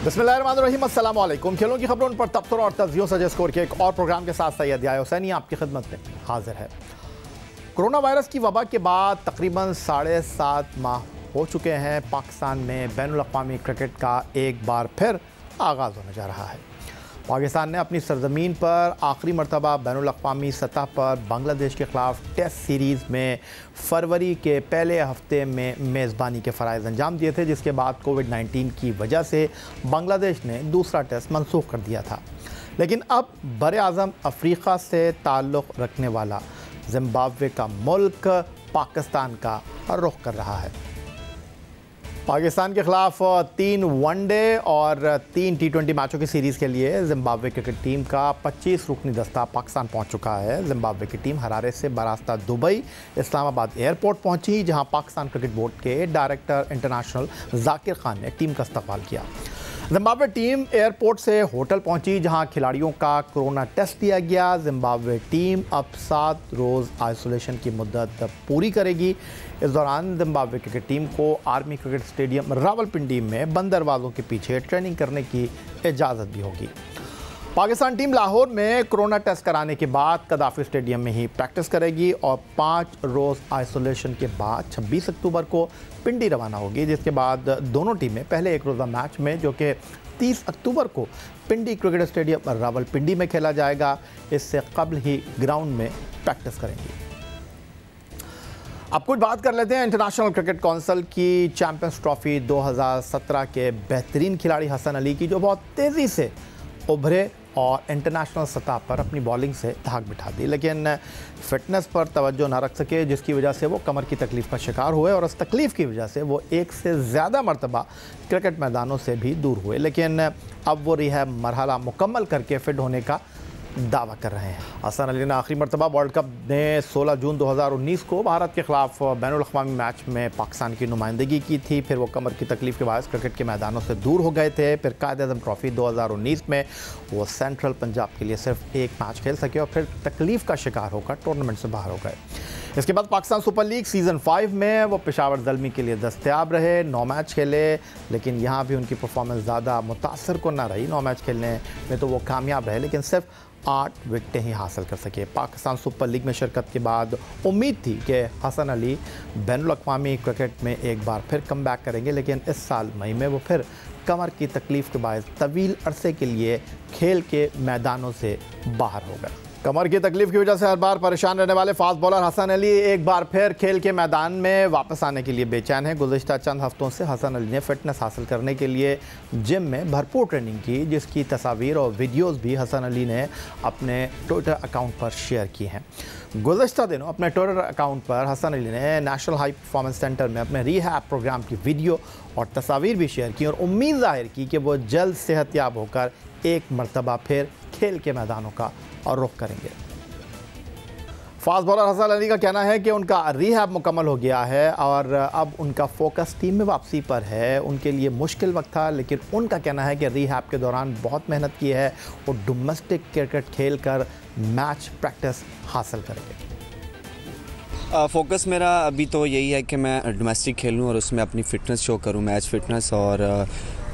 बिस्मिल्लाहिर्रहमानिर्रहीम, अस्सलाम वालेकुम। खेलों की खबरों पर तबसरों और तज्जियों से स्कोर के एक और प्रोग्राम के साथ सैयद याह्या हुसैनी आपकी खिदमत में हाजिर है। कोरोना वायरस की वबा के बाद तकरीबन 7.5 माह हो चुके हैं। पाकिस्तान में बैनुल अक़वामी क्रिकेट का एक बार फिर आगाज़ होने जा रहा है। पाकिस्तान ने अपनी सरजमीन पर आखिरी मरतबा बैनुल अक़वामी सतह पर बांग्लादेश के ख़िलाफ़ टेस्ट सीरीज़ में फरवरी के पहले हफ्ते में मेज़बानी के फ़राइज़ अंजाम दिए थे, जिसके बाद कोविड-19 की वजह से बांग्लादेश ने दूसरा टेस्ट मनसूख कर दिया था। लेकिन अब बर-ए-आज़म अफ्रीका से ताल्लुक़ रखने वाला ज़िम्बाब्वे का मुल्क पाकिस्तान का रुख कर रहा है। पाकिस्तान के ख़िलाफ़ 3 वनडे और 3 T20 मैचों की सीरीज़ के लिए ज़िम्बाब्वे क्रिकेट टीम का 25 रुकनी दस्ता पाकिस्तान पहुंच चुका है। ज़िम्बाब्वे की टीम हरारे से बरास्ता दुबई इस्लामाबाद एयरपोर्ट पहुंची, जहां पाकिस्तान क्रिकेट बोर्ड के डायरेक्टर इंटरनेशनल ज़ाकिर खान ने टीम का इस्तकबाल किया। ज़िम्बाब्वे टीम एयरपोर्ट से होटल पहुंची, जहां खिलाड़ियों का कोरोना टेस्ट लिया गया। ज़िम्बाब्वे टीम अब 7 रोज़ आइसोलेशन की मुद्दत पूरी करेगी। इस दौरान ज़िम्बाब्वे क्रिकेट टीम को आर्मी क्रिकेट स्टेडियम रावलपिंडी में बंद दरवाज़ों के पीछे ट्रेनिंग करने की इजाज़त भी होगी। पाकिस्तान टीम लाहौर में कोरोना टेस्ट कराने के बाद कदाफ़ी स्टेडियम में ही प्रैक्टिस करेगी और 5 रोज़ आइसोलेशन के बाद 26 अक्टूबर को पिंडी रवाना होगी, जिसके बाद दोनों टीमें पहले एक रोज़ा मैच में, जो कि 30 अक्टूबर को पिंडी क्रिकेट स्टेडियम रावलपिंडी में खेला जाएगा, इससे कबल ही ग्राउंड में प्रैक्टिस करेंगी। अब कुछ बात कर लेते हैं इंटरनेशनल क्रिकेट काउंसिल की चैंपियंस ट्रॉफी 2017 के बेहतरीन खिलाड़ी हसन अली की, जो बहुत तेज़ी से उभरे और इंटरनेशनल सतह पर अपनी बॉलिंग से धाक बिठा दी, लेकिन फ़िटनेस पर तवज्जो ना रख सके, जिसकी वजह से वो कमर की तकलीफ़ का शिकार हुए और उस तकलीफ़ की वजह से वो एक से ज़्यादा मरतबा क्रिकेट मैदानों से भी दूर हुए। लेकिन अब वो रिहैब मरहला मुकम्मल करके फ़िट होने का दावा कर रहे हैं। हसन अली ने आखिरी मरतबा वर्ल्ड कप में 16 जून 2019 को भारत के ख़िलाफ़ बैनुल अक़वामी मैच में पाकिस्तान की नुमाइंदगी की थी। फिर वो कमर की तकलीफ़ के बायस क्रिकेट के मैदानों से दूर हो गए थे। फिर कायद-ए-आज़म ट्रॉफ़ी 2019 में वो सेंट्रल पंजाब के लिए सिर्फ एक मैच खेल सके और फिर तकलीफ़ का शिकार होकर टूर्नामेंट से बाहर हो गए। इसके बाद पाकिस्तान सुपर लीग सीज़न 5 में वो पेशावर ज़ल्मी के लिए दस्तयाब रहे। 9 मैच खेले, लेकिन यहाँ भी उनकी परफॉर्मेंस ज़्यादा मुतासर कुन ना रही। 9 मैच खेलने में तो वो कामयाब रहे, लेकिन सिर्फ 8 विकेटें ही हासिल कर सके। पाकिस्तान सुपर लीग में शिरकत के बाद उम्मीद थी कि हसन अली बैनुल अक़वामी क्रिकेट में एक बार फिर कम बैक करेंगे, लेकिन इस साल मई में वो फिर कमर की तकलीफ़ के बायस तवील अरसे के लिए खेल के मैदानों से बाहर हो गए। कमर की तकलीफ़ की वजह से हर बार परेशान रहने वाले फास्ट बॉलर हसन अली एक बार फिर खेल के मैदान में वापस आने के लिए बेचैन है। गुज़िश्ता चंद हफ्तों से हसन अली ने फ़िटनेस हासिल करने के लिए जिम में भरपूर ट्रेनिंग की, जिसकी तस्वीर और वीडियोज़ भी हसन अली ने अपने ट्विटर अकाउंट पर शेयर की हैं। गुज़िश्ता दिनों अपने ट्विटर अकाउंट पर हसन अली ने नेशनल हाई परफॉर्मेंस सेंटर में अपने रिहैब प्रोग्राम की वीडियो और तस्वीर भी शेयर की और उम्मीद ज़ाहिर की कि वो जल्द सेहतयाब होकर एक मरतबा फिर खेल के मैदानों का और रुख करेंगे। फास्ट बॉलर हसन अली का कहना है कि उनका रिहैब मुकम्मल हो गया है और अब उनका फोकस टीम में वापसी पर है। उनके लिए मुश्किल वक्त था, लेकिन उनका कहना है कि रिहैब के दौरान बहुत मेहनत की है और डोमेस्टिक क्रिकेट खेल कर मैच प्रैक्टिस हासिल करेंगे। फोकस मेरा अभी तो यही है कि मैं डोमेस्टिक खेलूं और उसमें अपनी फ़िटनेस शो करूं, मैच फ़िटनेस और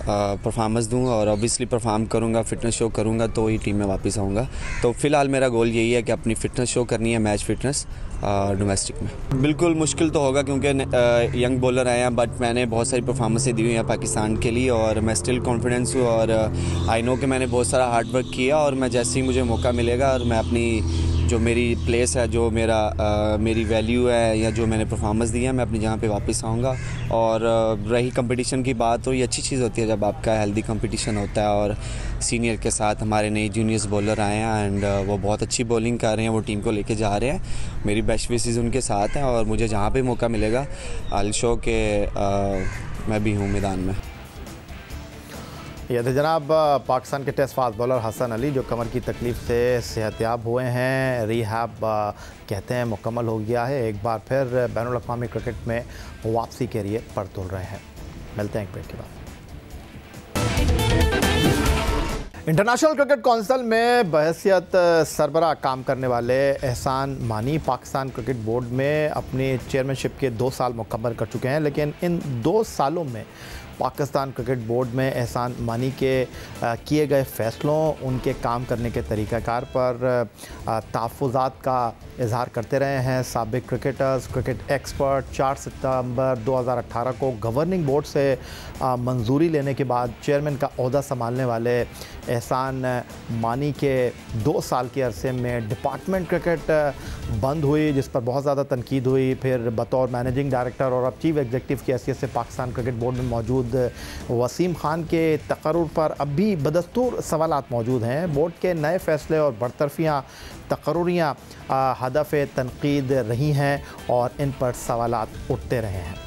परफॉर्मेंस दूँ और ऑब्वियसली परफॉर्म करूँगा, फ़िटनेस शो करूँगा तो ही टीम में वापस आऊँगा। तो फ़िलहाल मेरा गोल यही है कि अपनी फ़िटनेस शो करनी है, मैच फ़िटनेस डोमेस्टिक में। बिल्कुल मुश्किल तो होगा क्योंकि यंग बॉलर आए हैं, बट मैंने बहुत सारी परफॉर्मेंसें दी हुई हैं पाकिस्तान के लिए और मैं स्टिल कॉन्फिडेंस हूँ और आई नो कि मैंने बहुत सारा हार्ड वर्क किया और मैं जैसे ही मुझे मौका मिलेगा और मैं अपनी जो मेरी प्लेस है, जो मेरी वैल्यू है या जो मैंने परफॉर्मेंस दी है, मैं अपनी जगह पे वापस आऊँगा। और रही कंपटीशन की बात, तो ये अच्छी चीज़ होती है जब आपका हेल्दी कंपटीशन होता है और सीनियर के साथ हमारे नए जूनियर्स बॉलर आए हैं एंड वो बहुत अच्छी बॉलिंग कर रहे हैं, वो टीम को लेके जा रहे हैं। मेरी बेस्ट विशेस उनके साथ हैं और मुझे जहाँ पे मौका मिलेगा आई विल शो के मैं भी हूँ मैदान में। यह थे जनाब पाकिस्तान के test fast bowler Hasan Ali, जो कमर की तकलीफ़ से सेहतयाब हुए हैं। रिहैब कहते हैं मुकम्मल हो गया है, एक बार फिर बैनुल अक़वामी क्रिकेट में वापसी के लिए पर तुल रहे हैं। मिलते हैं एक ब्रेक के बाद। इंटरनेशनल क्रिकेट काउंसिल में बहैसियत सरबराह काम करने वाले एहसान मानी पाकिस्तान क्रिकेट बोर्ड में अपनी चेयरमैनशिप के 2 साल मुकम्मल कर चुके हैं, लेकिन इन 2 सालों में पाकिस्तान क्रिकेट बोर्ड में एहसान मानी के किए गए फ़ैसलों, उनके काम करने के तरीक़ाकार पर तहफ़्फ़ुज़ात का इजहार करते रहे हैं। साबिक़ क्रिकेटर्स, क्रिकेट एक्सपर्ट 4 सितंबर 2018 को गवर्निंग बोर्ड से मंजूरी लेने के बाद चेयरमैन का ओहदा संभालने वाले एहसान मानी के 2 साल के अरसे में डिपार्टमेंट क्रिकेट बंद हुई, जिस पर बहुत ज़्यादा तनकीद हुई। फिर बतौर मैनेजिंग डायरेक्टर और अब चीफ एग्जीक्यूटिव की हैसियत से पाकिस्तान क्रिकेट बोर्ड में मौजूद वसीम खान के तकर्रुर पर अब भी बदस्तूर सवालात मौजूद हैं। बोर्ड के नए फ़ैसले और बरतरफियाँ, तकर्रुरियाँ हदफ़ तनकीद रही हैं और इन पर सवालात उठते रहे हैं।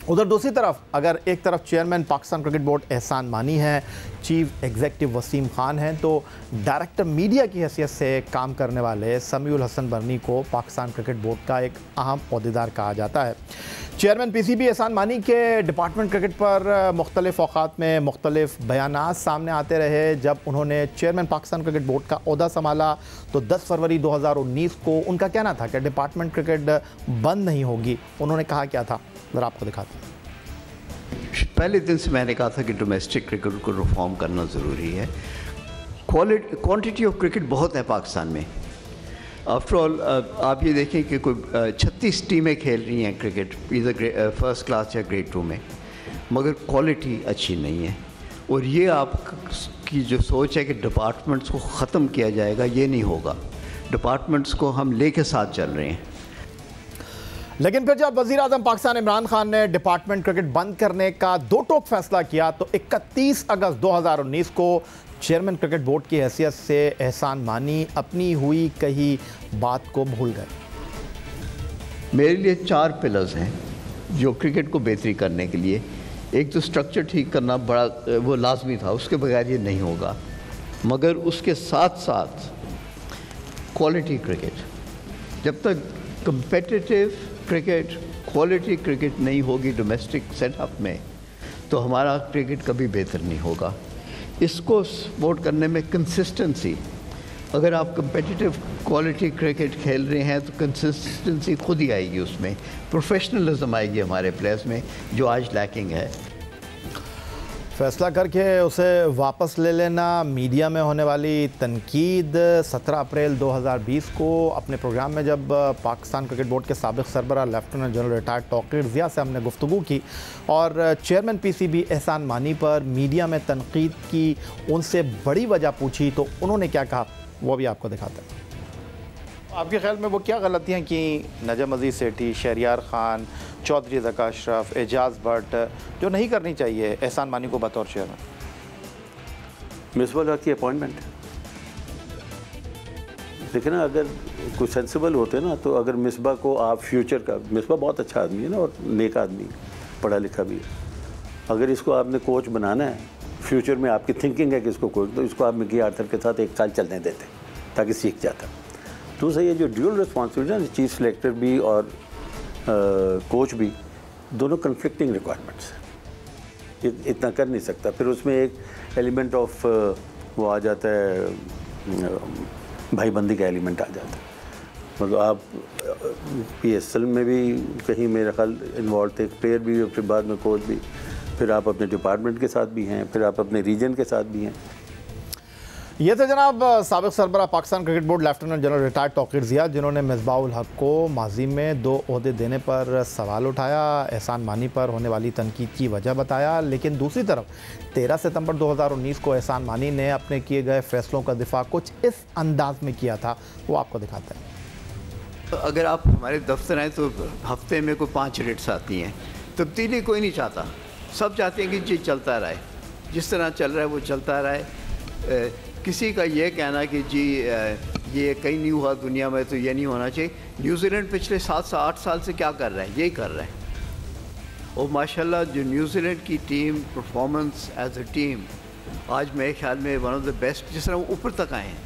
उधर दूसरी तरफ अगर एक तरफ चेयरमैन पाकिस्तान क्रिकेट बोर्ड एहसान मानी हैं, चीफ एग्जीक्यूटिव वसीम खान हैं, तो डायरेक्टर मीडिया की हैसियत से काम करने वाले समीउल हसन बरनी को पाकिस्तान क्रिकेट बोर्ड का एक अहम ओहदेदार कहा जाता है। चेयरमैन पीसीबी एहसान मानी के डिपार्टमेंट क्रिकेट पर मुख्तलिफ औक़ात में मुख्तलिफ बयानात सामने आते रहे। जब उन्होंने चेयरमैन पाकिस्तान क्रिकेट बोर्ड का ओहदा संभाला तो 10 फरवरी 2019 को उनका कहना था कि डिपार्टमेंट क्रिकेट बंद नहीं होगी। उन्होंने कहा क्या था, ज़रा आपको दिखाते हैं। पहले दिन से मैंने कहा था कि डोमेस्टिक क्रिकेट को रिफॉर्म करना ज़रूरी है। क्वांटिटी ऑफ क्रिकेट बहुत है पाकिस्तान में। आफ्टर ऑल आप ये देखें कि कोई 36 टीमें खेल रही हैं क्रिकेट, इधर फर्स्ट क्लास या ग्रेड 2 में, मगर क्वालिटी अच्छी नहीं है। और ये आपकी जो सोच है कि डिपार्टमेंट्स को ख़त्म किया जाएगा, ये नहीं होगा। डिपार्टमेंट्स को हम लेके साथ चल रहे हैं। लेकिन फिर जब वज़ीर-ए-आज़म पाकिस्तान इमरान खान ने डिपार्टमेंट क्रिकेट बंद करने का दो टोक फैसला किया तो 31 अगस्त 2019 को चेयरमैन क्रिकेट बोर्ड की हैसियत से एहसान मानी अपनी हुई कही बात को भूल गए। मेरे लिए 4 पिलर्स हैं जो क्रिकेट को बेहतरी करने के लिए। एक तो स्ट्रक्चर ठीक करना बड़ा वो लाजमी था, उसके बगैर ये नहीं होगा, मगर उसके साथ साथ क्वालिटी क्रिकेट। जब तक कंपेटिटिव क्रिकेट, क्वालिटी क्रिकेट नहीं होगी डोमेस्टिक सेटअप में, तो हमारा क्रिकेट कभी बेहतर नहीं होगा। इसको सपोर्ट करने में कंसिस्टेंसी, अगर आप कंपेटिटिव क्वालिटी क्रिकेट खेल रहे हैं तो कंसिस्टेंसी खुद ही आएगी, उसमें प्रोफेशनलिज्म आएगी हमारे प्लेयर्स में, जो आज लैकिंग है। फैसला करके उसे वापस ले लेना। मीडिया में होने वाली तनकीद 17 अप्रैल 2020 को अपने प्रोग्राम में जब पाकिस्तान क्रिकेट बोर्ड के साबिक़ सरबराह lieutenant general retired Tauqeer Zia से हमने गुफ्तगू की और चेयरमैन पीसीबी एहसान मानी पर मीडिया में तनकीद की उनसे बड़ी वजह पूछी तो उन्होंने क्या कहा, वो भी आपको दिखाते हैं। आपके ख्याल में वो क्या गलतियाँ की नजम अजीज़ सेठी, शहरियार ख़ान, चौधरी ज़का अशरफ, एजाज़ भट्ट, जो नहीं करनी चाहिए एहसान मानी को बतौर चेयरमैन? मिसबा की अपॉइंटमेंट, देखिए ना, अगर कुछ सेंसिबल होते ना, तो अगर मिसबा को आप फ्यूचर का, मिसबा बहुत अच्छा आदमी है ना और नेक आदमी, पढ़ा लिखा भी है, अगर इसको आपने कोच बनाना है, फ्यूचर में आपकी थिंकिंग है कि इसको कोच, तो इसको आप मिकी आर्थर के साथ 1 साल चलने देते ताकि सीख जाता। दूसरा ये जो ड्यूअल रिस्पॉन्सिबिलिटी है, चीफ सेलेक्टर भी और कोच भी, दोनों कन्फ्लिक्टिंग रिक्वायरमेंट्स हैं, इतना कर नहीं सकता। फिर उसमें एक एलिमेंट ऑफ वो आ जाता है, भाईबंदी का एलिमेंट आ जाता है। मतलब आप PSL में भी कहीं मेरा ख्याल इन्वॉल्व थे, प्लेयर भी, फिर बाद में कोच भी, फिर आप अपने डिपार्टमेंट के साथ भी हैं, फिर आप अपने रीजन के साथ भी हैं। ये थे जनाब साबिक़ सरबराह Pakistan Cricket Board lieutenant general retired Tauqeer Zia, जिन्होंने मिसबाहुल हक को माजी में 2 ओहदे देने पर सवाल उठाया, एहसान मानी पर होने वाली तनकीद की वजह बताया। लेकिन दूसरी तरफ 13 सितंबर 2019 को एहसान मानी ने अपने किए गए फ़ैसलों का दिफा कुछ इस अंदाज में किया था, वो आपको दिखाते हैं। अगर आप हमारे दफ्तर आएँ तो हफ्ते में कोई 5 रेट्स आती हैं। तब्दीली कोई नहीं चाहता, सब चाहते हैं कि जी चलता रहे, जिस तरह चल रहा है वो चलता रहे। किसी का ये कहना कि जी ये कहीं नहीं हुआ दुनिया में तो ये नहीं होना चाहिए। न्यूजीलैंड पिछले 7 से 8 साल से क्या कर रहा है, यही कर रहा है। और माशाल्लाह जो न्यूजीलैंड की team performance as a team आज मेरे ख्याल में वन ऑफ द बेस्ट, जिस तरह वो ऊपर तक आए हैं,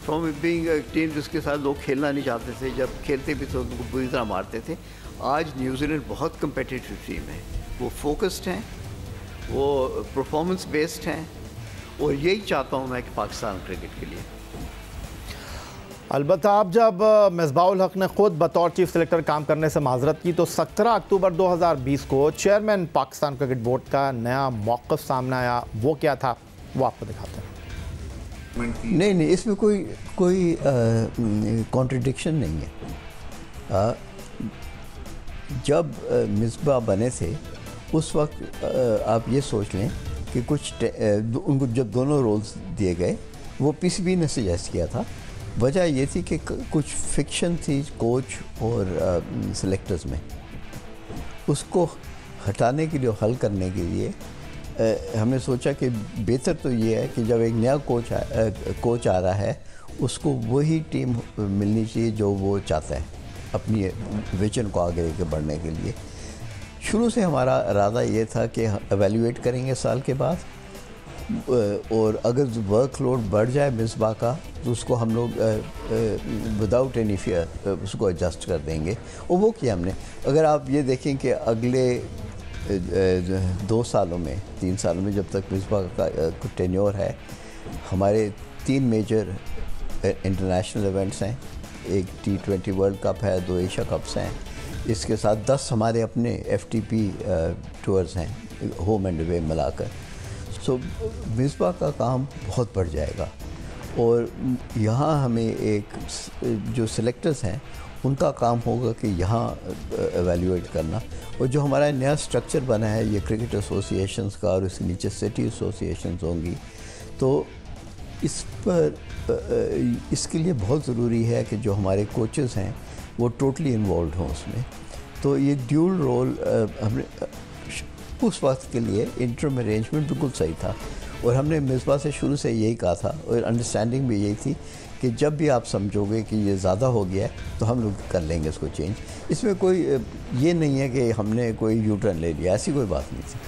फ्रॉम बीइंग अ टीम जिसके साथ लोग खेलना नहीं चाहते थे, जब खेलते भी तो उनको बुरी तरह मारते थे। आज न्यूजीलैंड बहुत कम्पिटिटिव टीम है, वो फोकस्ड हैं, वो परफॉर्मेंस बेस्ड हैं, और यही चाहता हूँ मैं कि पाकिस्तान क्रिकेट के लिए। अलबत्ता आप जब मिसबाउल हक ने खुद बतौर चीफ सेलेक्टर काम करने से माजरत की तो 17 अक्टूबर 2020 को चेयरमैन पाकिस्तान क्रिकेट बोर्ड का नया मौक़िफ़ सामने आया। वो क्या था वो आपको दिखाते हैं। नहीं, इसमें कोई कॉन्ट्रडिक्शन नहीं है। जब मिसबा बने थे उस वक्त आप ये सोच लें कि उनको जब दोनों रोल्स दिए गए वो पीसीबी ने सजेस्ट किया था। वजह ये थी कि कुछ फिक्शन थी कोच और सेलेक्टर्स में, उसको हटाने के लिए, हल करने के लिए हमने सोचा कि बेहतर तो ये है कि जब एक नया कोच आ रहा है उसको वही टीम मिलनी चाहिए जो वो चाहता है अपनी विजन को आगे लेके बढ़ने के लिए। शुरू से हमारा इरादा ये था कि एवेल्यूएट करेंगे साल के बाद, और अगर वर्कलोड बढ़ जाए मिसबा का तो उसको हम लोग विदाउट एनी फियर उसको एडजस्ट कर देंगे, और वो किया हमने। अगर आप ये देखें कि अगले 2 सालों में 3 सालों में जब तक मिसबा का टेन्योर है, हमारे 3 मेजर इंटरनेशनल इवेंट्स हैं, एक T20 वर्ल्ड कप है, 2 एशिया कप्स हैं, इसके साथ 10 हमारे अपने FTP टूर्स हैं होम एंड अवे मिलाकर। सो मिसबा का काम बहुत बढ़ जाएगा, और यहाँ हमें एक जो सिलेक्टर्स हैं उनका काम होगा कि यहाँ एवेल्यूएट करना, और जो हमारा नया स्ट्रक्चर बना है ये क्रिकेट एसोसिएशंस का और इसके नीचे सिटी एसोसिएशंस होंगी, तो इस पर इसके लिए बहुत ज़रूरी है कि जो हमारे कोचेस हैं वो टोटली इन्वॉल्व हों उसमें। तो ये ड्यूल रोल हमने उस वक्त के लिए इंटरम अरेंजमेंट बिल्कुल सही था, और हमने मिसबा से शुरू से यही कहा था, और अंडरस्टैंडिंग भी यही थी कि जब भी आप समझोगे कि ये ज़्यादा हो गया है तो हम लोग कर लेंगे इसको चेंज। इसमें कोई ये नहीं है कि हमने कोई यू टर्न ले लिया, ऐसी कोई बात नहीं थी।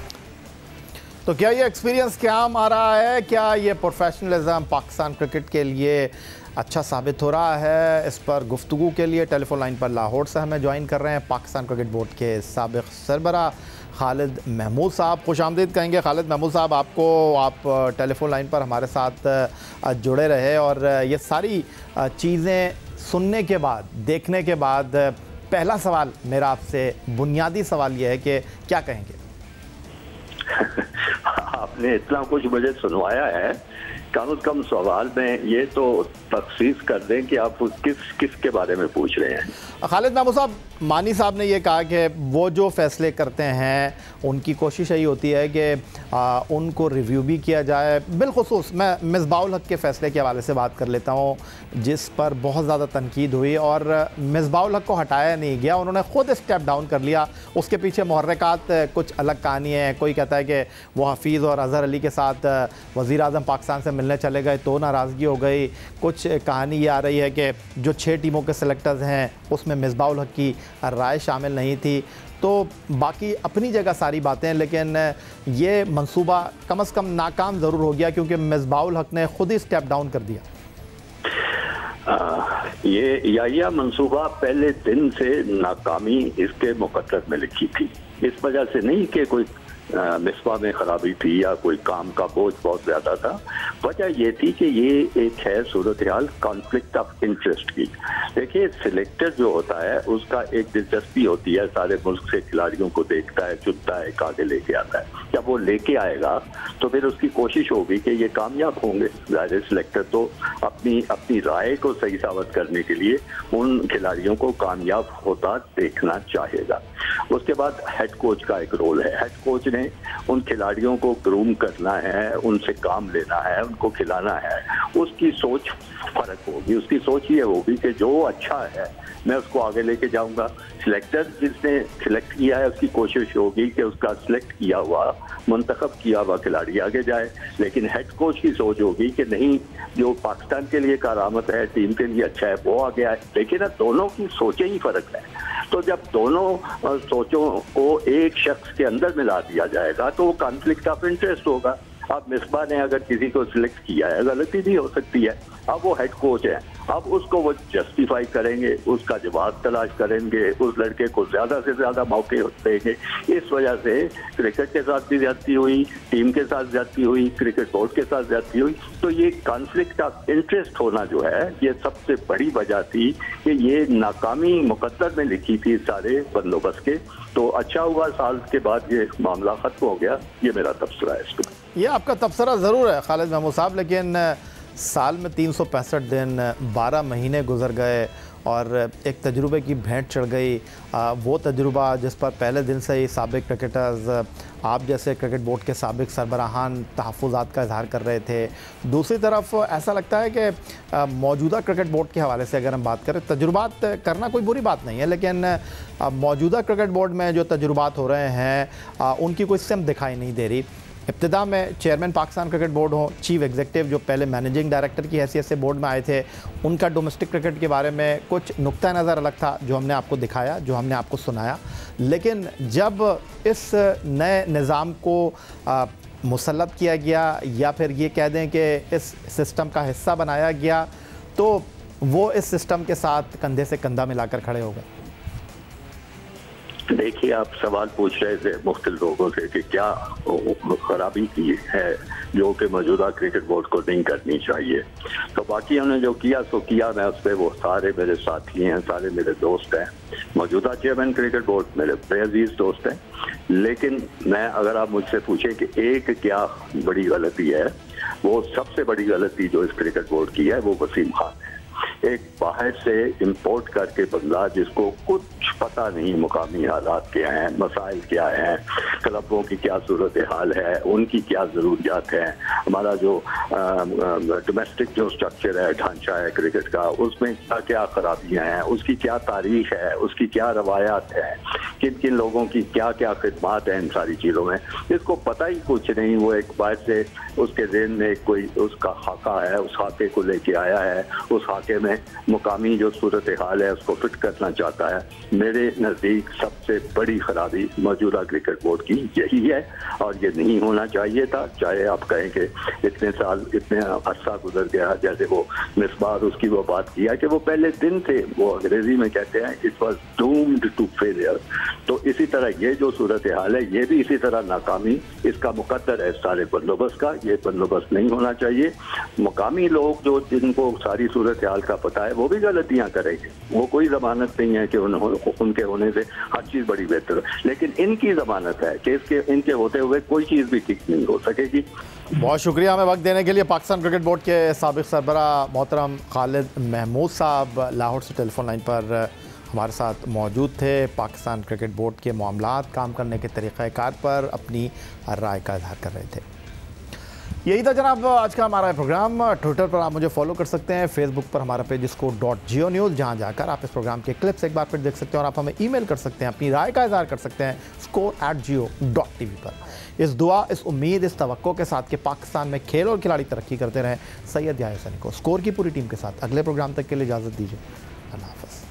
तो क्या ये एक्सपीरियंस काम आ रहा है, क्या ये प्रोफेशनलिज्म पाकिस्तान क्रिकेट के लिए अच्छा साबित हो रहा है? इस पर गुफ्तगू के लिए टेलीफोन लाइन पर लाहौर से हमें ज्वाइन कर रहे हैं पाकिस्तान क्रिकेट बोर्ड के साबिक़ सरबरा खालिद महमूद साहब। खुशामदीद कहेंगे खालिद महमूद साहब आपको, आप टेलीफोन लाइन पर हमारे साथ जुड़े रहे, और ये सारी चीज़ें सुनने के बाद, देखने के बाद पहला सवाल मेरा आपसे, बुनियादी सवाल ये है कि क्या कहेंगे? आपने इतना कुछ मुझे सुनवाया है, कम से कम सवाल में ये तो तखसीस कर दें कि आप किस के बारे में पूछ रहे हैं। खालिद महमूद साहब, मानी साहब ने ये कहा कि वो जो फैसले करते हैं उनकी कोशिश यही होती है कि उनको रिव्यू भी किया जाए। बिलखुसूस मैं मिसबाउल हक के फ़ैसले के हवाले से बात कर लेता हूँ, जिस पर बहुत ज़्यादा तनकीद हुई और मिसबाउल हक को हटाया नहीं गया, उन्होंने ख़ुद स्टेप डाउन कर लिया। उसके पीछे मुहर्रिकात कुछ अलग कहानी है। कोई कहता है कि वो हफीज़ और अज़हर अली के साथ वज़ीर आज़म पाकिस्तान से मिलने चले गए तो नाराज़गी हो गई। कुछ कहानी ये आ रही है कि जो 6 टीमों के सिलेक्टर्स हैं उसमें मिसबाउल हक की राय शामिल नहीं थी। तो बाकी अपनी जगह सारी बातें, लेकिन ये मंसूबा कम से कम नाकाम ज़रूर हो गया क्योंकि मिसबाउल हक ने खुद ही स्टेप डाउन कर दिया। ये मंसूबा पहले दिन से नाकामी इसके मुकद्दर में लिखी थी। इस वजह से नहीं कि कोई मिसबा में खराबी थी या कोई काम का बोझ बहुत ज़्यादा था। वजह ये थी कि ये एक है सूरत हाल कॉन्फ्लिक्ट ऑफ इंटरेस्ट की। देखिए, सिलेक्टर जो होता है उसका एक दिलचस्पी होती है, सारे मुल्क से खिलाड़ियों को देखता है, चुनता है, आगे लेके आता है। जब वो लेके आएगा तो फिर उसकी कोशिश होगी कि ये कामयाब होंगे। ज़ाहिर सिलेक्टर तो अपनी राय को सही साबित करने के लिए उन खिलाड़ियों को कामयाब होता देखना चाहेगा। उसके बाद हेड कोच का एक रोल है। हेड कोच ने उन खिलाड़ियों को ग्रूम करना है, उनसे काम लेना है, उनको खिलाना है। उसकी सोच फर्क होगी। उसकी सोच ये होगी कि जो अच्छा है मैं उसको आगे लेके जाऊंगा। सिलेक्टर जिसने सिलेक्ट किया है उसकी कोशिश होगी कि उसका सिलेक्ट किया हुआ, मुंतखब किया हुआ खिलाड़ी आगे जाए। लेकिन हेड कोच की सोच होगी कि नहीं, जो पाकिस्तान के लिए करामत है, टीम के लिए अच्छा है, वो आगे आए। देखिए ना, दोनों की सोचें ही फर्क है। तो जब दोनों सोचों को एक शख्स के अंदर मिला दिया जाएगा तो वो कॉन्फ्लिक्ट ऑफ इंटरेस्ट होगा। अब मिसबा ने अगर किसी को सिलेक्ट किया है, गलती भी हो सकती है। अब वो हेड कोच है, अब उसको वो जस्टिफाई करेंगे, उसका जवाब तलाश करेंगे, उस लड़के को ज़्यादा से ज़्यादा मौके देंगे। इस वजह से क्रिकेट के साथ भी ज्यादती हुई, टीम के साथ ज्यादती हुई, क्रिकेट बोर्ड के साथ ज्यादती हुई। तो ये कॉन्फ्लिक्ट ऑफ इंटरेस्ट होना जो है, ये सबसे बड़ी वजह थी कि ये नाकामी मुकद्दर में लिखी थी सारे बंदोबस्त के। तो अच्छा हुआ साल के बाद ये मामला ख़त्म हो गया। ये मेरा तबसरा है इस पर। ये आपका तबसरा ज़रूर है खालिद महमूद साहब, लेकिन साल में 365 दिन 12 महीने गुजर गए और एक तजुर्बे की भेंट चढ़ गई। वो तजुर्बा जिस पर पहले दिन से ही साबिक क्रिकेटर्स, आप जैसे क्रिकेट बोर्ड के साबिक सरबराहान तहफ़्फ़ुज़ात का इजहार कर रहे थे। दूसरी तरफ ऐसा लगता है कि मौजूदा क्रिकेट बोर्ड के हवाले से अगर हम बात करें, तजुर्बात करना कोई बुरी बात नहीं है, लेकिन मौजूदा क्रिकेट बोर्ड में जो तजुर्बात हो रहे हैं उनकी कोई सिम दिखाई नहीं दे रही। इब्तिदा में चेयरमैन पाकिस्तान क्रिकेट बोर्ड हो, चीफ एग्जीक्यूटिव जो पहले मैनेजिंग डायरेक्टर की हैसियत से बोर्ड में आए थे, उनका डोमेस्टिक क्रिकेट के बारे में कुछ नुक्ता नज़र अलग था जो हमने आपको दिखाया, जो हमने आपको सुनाया। लेकिन जब इस नए निज़ाम को मुसल्लत किया गया या फिर ये कह दें कि इस सिस्टम का हिस्सा बनाया गया, तो वो इस सिस्टम के साथ कंधे से कंधा मिलाकर खड़े हो गए। देखिए, आप सवाल पूछ रहे थे मुख्तलिफ लोगों से कि क्या खराबी की है जो कि मौजूदा क्रिकेट बोर्ड को नहीं करनी चाहिए। तो बाकी हमने जो किया सो किया, मैं उस पर, वो सारे मेरे साथी हैं, सारे मेरे दोस्त हैं। मौजूदा चेयरमैन क्रिकेट बोर्ड मेरे बड़े अजीज दोस्त हैं। लेकिन मैं, अगर आप मुझसे पूछें कि एक क्या बड़ी गलती है, वो सबसे बड़ी गलती जो इस क्रिकेट बोर्ड की है वो वसीम खान है। एक बाहर से इंपोर्ट करके बंदा जिसको कुछ पता नहीं मुकामी हालात क्या हैं, मसाइल क्या हैं, क्लबों की क्या सूरत हाल है, उनकी क्या ज़रूरियात हैं, हमारा जो डोमेस्टिक जो स्ट्रक्चर है, ढांचा है क्रिकेट का, उसमें क्या क्या खराबियां हैं, उसकी क्या तारीख है, उसकी क्या रवायात है, किन किन लोगों की क्या क्या खिदमात हैं, इन सारी चीज़ों में इसको पता ही कुछ नहीं। वो एक बाहर से उसके ज़हन में कोई उसका खाका है, उस खाके को लेके आया है, उस खाके में मुकामी जो सूरत हाल है उसको फिट करना चाहता है। मेरे नज़दीक सबसे बड़ी खराबी मौजूदा क्रिकेट बोर्ड की यही है और ये नहीं होना चाहिए था। चाहे आप कहें कि इतने साल, इतने अरसा गुजर गया, जैसे वो मिसबाह उसकी वो बात किया कि वो पहले दिन थे, वो अंग्रेजी में कहते हैं it was doomed to failure. तो इसी तरह ये जो सूरत हाल है, ये भी इसी तरह नाकामी इसका मुकद्दर है सारे बंदोबस्त का। ये बंदोबस्त नहीं होना चाहिए। मुकामी लोग जो जिनको सारी सूरत हाल का पता है वो भी गलतियां करेंगे, वो कोई जमानत नहीं है कि उनके होने से हर चीज़ बड़ी बेहतर है, लेकिन इनकी जमानत है कि इनके होते हुए कोई चीज़ भी ठीक नहीं हो सकेगी। बहुत शुक्रिया हमें वक्त देने के लिए। पाकिस्तान क्रिकेट बोर्ड के साबिक सरबरा मोहतरम खालिद महमूद साहब लाहौर से टेलीफोन लाइन पर हमारे साथ मौजूद थे। पाकिस्तान क्रिकेट बोर्ड के मामलात, काम करने के तरीक़ाकार पर अपनी राय का इजहार कर रहे थे। यही था जनाब आज का हमारा प्रोग्राम। ट्विटर पर आप मुझे फॉलो कर सकते हैं, फेसबुक पर हमारा पेज score.geo न्यूज़, जहां जाकर आप इस प्रोग्राम के क्लिप्स एक बार फिर देख सकते हैं और आप हमें ईमेल कर सकते हैं, अपनी राय का इजहार कर सकते हैं score@geo.tv पर। इस दुआ, इस उम्मीद, इस तवक्को के साथ कि पाकिस्तान में खेल और खिलाड़ी तरक्की करते रहें, सैयद याहिया हसनी को स्कोर की पूरी टीम के साथ अगले प्रोग्राम तक के लिए इजाज़त दीजिए। अल्लाह हाफ़िज़।